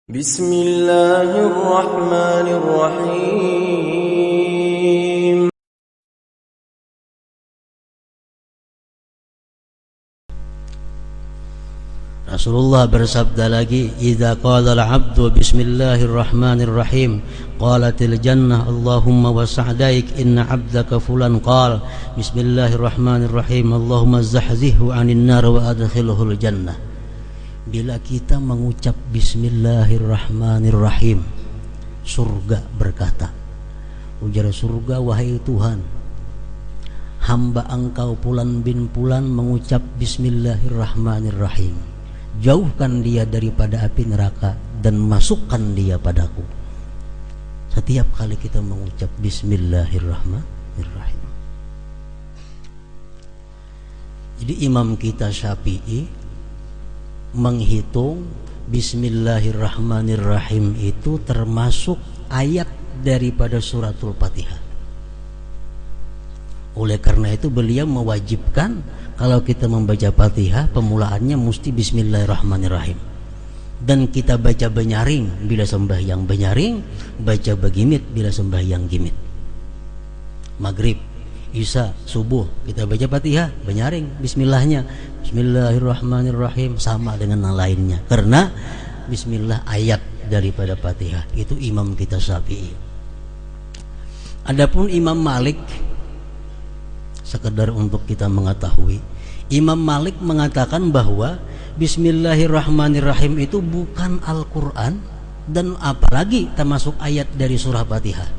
بسم الله الرحمن الرحيم Rasulullah bersabda lagi, "Idza qala al-'abdu bismillahirrahmanirrahim, qalatil jannah Allahumma wasa'daik inna 'abdaka fulan qala bismillahirrahmanirrahim Allahumma zahzihhu 'anil nar wa adkhilhul jannah." Bila kita mengucap bismillahirrahmanirrahim, surga berkata, ujar surga, "Wahai Tuhan, hamba Engkau Fulan bin Fulan mengucap bismillahirrahmanirrahim. Jauhkan dia daripada api neraka dan masukkan dia padaku." Setiap kali kita mengucap bismillahirrahmanirrahim. Jadi imam kita Syafi'i menghitung bismillahirrahmanirrahim itu termasuk ayat daripada suratul Fatihah. Oleh karena itu beliau mewajibkan kalau kita membaca Fatihah, pemulaannya mesti bismillahirrahmanirrahim. Dan kita baca benyaring bila sembahyang benyaring, baca begimit bila sembahyang gimit. Maghrib, Isya, subuh kita baca Fatihah, benyaring bismillahnya, bismillahirrahmanirrahim, sama dengan yang lainnya. Karena bismillah ayat daripada Fatihah. Itu imam kita Syafi'i. Adapun Imam Malik, sekedar untuk kita mengetahui, Imam Malik mengatakan bahwa bismillahirrahmanirrahim itu bukan Al-Quran dan apalagi termasuk ayat dari surah Fatihah.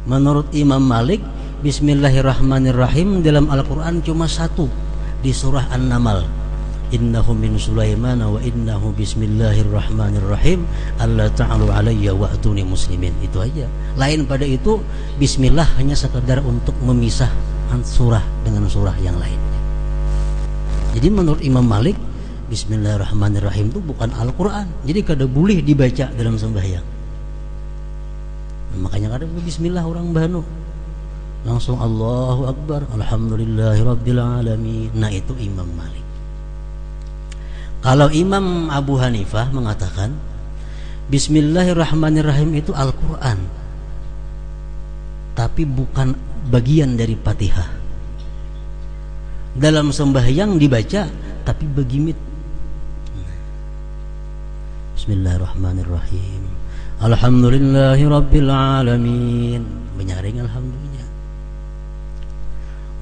Menurut Imam Malik, bismillahirrahmanirrahim dalam Al-Quran cuma satu, di surah An-Naml, innahu min Sulaiman wa innahu bismillahirrahmanirrahim alla ta'alu alayya wa atuni muslimin. Itu aja. Lain pada itu bismillah hanya sekedar untuk memisah surah dengan surah yang lainnya. Jadi menurut Imam Malik, bismillahirrahmanirrahim itu bukan Al-Quran, jadi kada boleh dibaca dalam sembahyang. Makanya kada bismillah orang banu, langsung Allahu Akbar, alhamdulillahirabbil alamin. Nah itu Imam Malik. Kalau Imam Abu Hanifah mengatakan bismillahirrahmanirrahim itu Al-Quran, tapi bukan bagian dari Fatihah. Dalam sembahyang dibaca tapi begimit, bismillahirrahmanirrahim alhamdulillahirabbil alamin, menyaring alhamdulillah.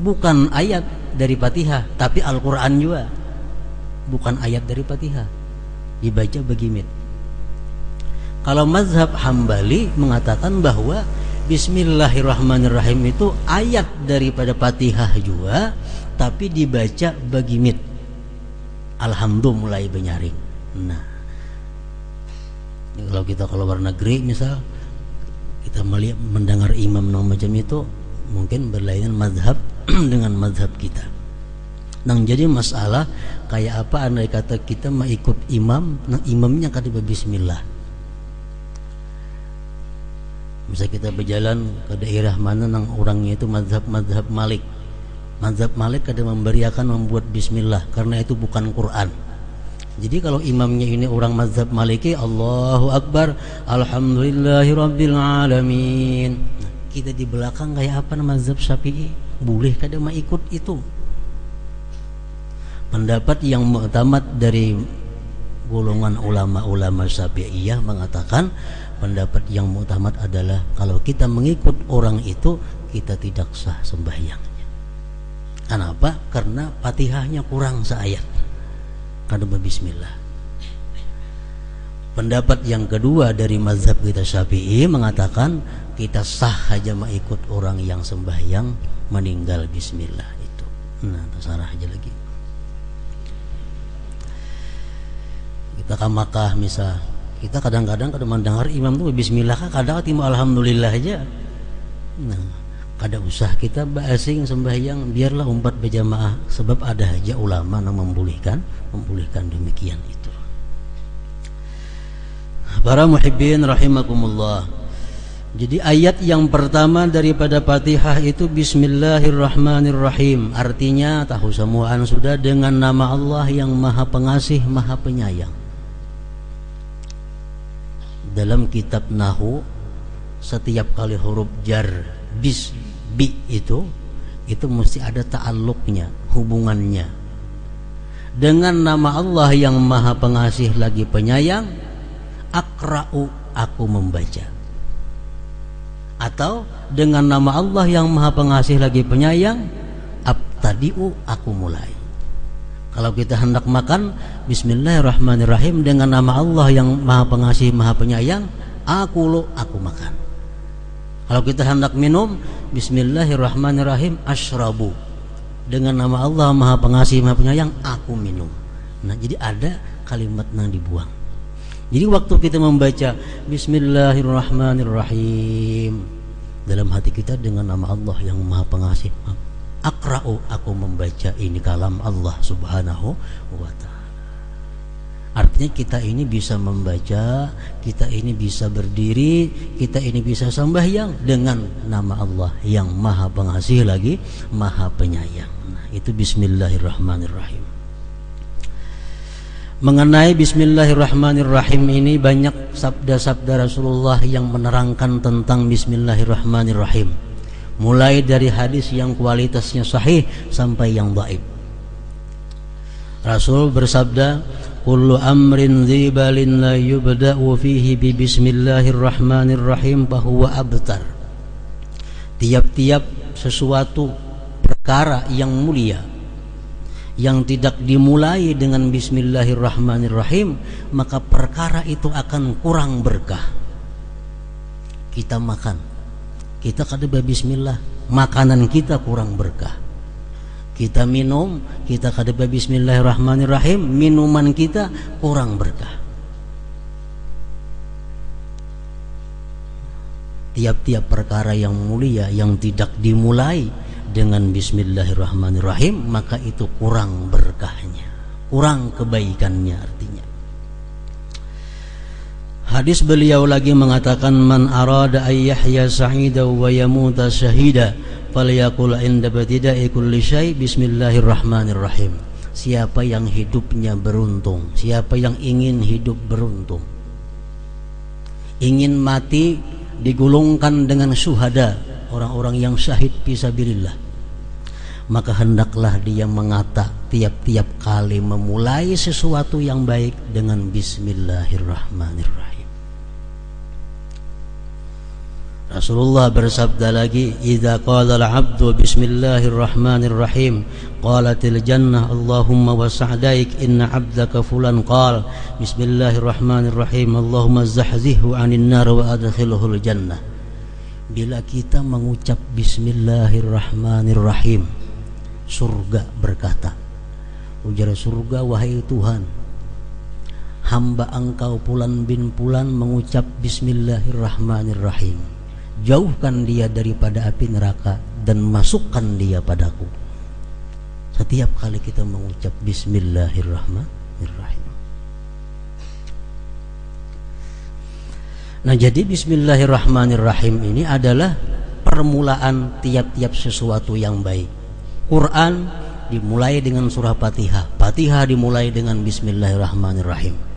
Bukan ayat dari Fatihah, tapi Al-Quran juga bukan ayat dari Fatihah, dibaca begimit. Kalau mazhab Hambali mengatakan bahwa bismillahirrahmanirrahim itu ayat daripada Fatihah juga, tapi dibaca begimit, alhamdulillah mulai benyaring. Nah, kalau kita ke luar negeri misal, kita melihat mendengar imam macam itu, mungkin berlainan mazhab dengan mazhab kita. Nah, jadi masalah kayak apa andai kata kita mau ikut imam, nah imamnya kata bismillah. Misal kita berjalan ke daerah mana nang orangnya itu mazhab Malik. Mazhab Malik kada memberiakan membuat bismillah karena itu bukan Quran. Jadi kalau imamnya ini orang mazhab Maliki, Allahu Akbar, alhamdulillahirabbil alamin. Nah, kita di belakang kayak apa mazhab Syafi'i? Boleh kada mau ikut itu? Pendapat yang muktamad dari golongan ulama-ulama Syafi'iyah mengatakan, pendapat yang muktamad adalah kalau kita mengikut orang itu, kita tidak sah sembahyangnya. Kenapa? Karena Fatihahnya kurang seayat, kada bismillah. Pendapat yang kedua dari mazhab kita Syafi'i mengatakan kita sah aja mengikut orang yang sembahyang meninggal bismillah itu. Nah, terserah aja lagi. Kita ke Makkah misal, kita kadang-kadang kada mendengar imam tuh bismillah, kadang timbul alhamdulillah aja. Nah, kada usah kita asing sembahyang, biarlah umpat berjamaah, sebab ada aja ulama yang membolehkan demikian itu. Para muhibbin rahimakumullah. Jadi ayat yang pertama daripada Fatihah itu bismillahirrahmanirrahim. Artinya tahu semuaan sudah dengan nama Allah yang Maha Pengasih, Maha Penyayang. dalam kitab Nahwu setiap kali huruf jar bis bi itu mesti ada ta'alluqnya, hubungannya dengan nama Allah yang Maha Pengasih lagi Penyayang. Aqra'u, aku membaca. Atau dengan nama Allah yang Maha Pengasih lagi Penyayang, abtadi'u, aku mulai. Kalau kita hendak makan, bismillahirrahmanirrahim, dengan nama Allah yang Maha Pengasih Maha Penyayang, aku makan. Kalau kita hendak minum, bismillahirrahmanirrahim, asyrabu, dengan nama Allah Maha Pengasih Maha Penyayang, aku minum. Nah, jadi ada kalimat yang dibuang. Jadi waktu kita membaca bismillahirrahmanirrahim, dalam hati kita dengan nama Allah yang Maha Pengasih. Aqra'u, aku membaca, ini kalam Allah Subhanahu wa ta'ala. Artinya kita ini bisa membaca, kita ini bisa berdiri, kita ini bisa sembahyang dengan nama Allah yang Maha Pengasih lagi Maha Penyayang. Nah, itu bismillahirrahmanirrahim. Mengenai bismillahirrahmanirrahim ini banyak sabda-sabda Rasulullah yang menerangkan tentang bismillahirrahmanirrahim. Mulai dari hadis yang kualitasnya sahih sampai yang dhaif. Rasul bersabda, kullu amrin dzibalin la yubda'u fihi bi bismillahirrahmanirrahim fahuwa abtar. Tiap-tiap sesuatu perkara yang mulia yang tidak dimulai dengan bismillahirrahmanirrahim, maka perkara itu akan kurang berkah. Kita makan, kita kada bismillah, makanan kita kurang berkah. Kita minum, kita kada bismillahirrahmanirrahim, minuman kita kurang berkah. Tiap-tiap perkara yang mulia yang tidak dimulai dengan bismillahirrahmanirrahim, maka itu kurang berkahnya, kurang kebaikannya artinya. Hadis beliau lagi mengatakan, man arada ay yahya sa'ida wa yamuta syahida falyaqul inda batida'i kulli syai bismillahirrahmanirrahim. Siapa yang hidupnya beruntung, siapa yang ingin hidup beruntung, ingin mati digulungkan dengan syuhada, orang-orang yang syahid fisabilillah, maka hendaklah dia mengata tiap-tiap kali memulai sesuatu yang baik dengan bismillahirrahmanirrahim. Rasulullah bersabda lagi, idza qala al-'abdu bismillahirrahmanirrahim qalatil jannah Allahumma wasa'daik inna 'abdaka fulan qala bismillahirrahmanirrahim Allahumma zahzihhu 'anil nar wa adkhilhul jannah. Bila kita mengucap bismillahirrahmanirrahim, surga berkata, ujar surga, wahai Tuhan, hamba engkau Fulan bin Fulan mengucap bismillahirrahmanirrahim, jauhkan dia daripada api neraka dan masukkan dia padaku. Setiap kali kita mengucap bismillahirrahmanirrahim. Nah, jadi bismillahirrahmanirrahim ini adalah permulaan tiap-tiap sesuatu yang baik. Quran dimulai dengan surah Fatihah, Fatihah dimulai dengan bismillahirrahmanirrahim.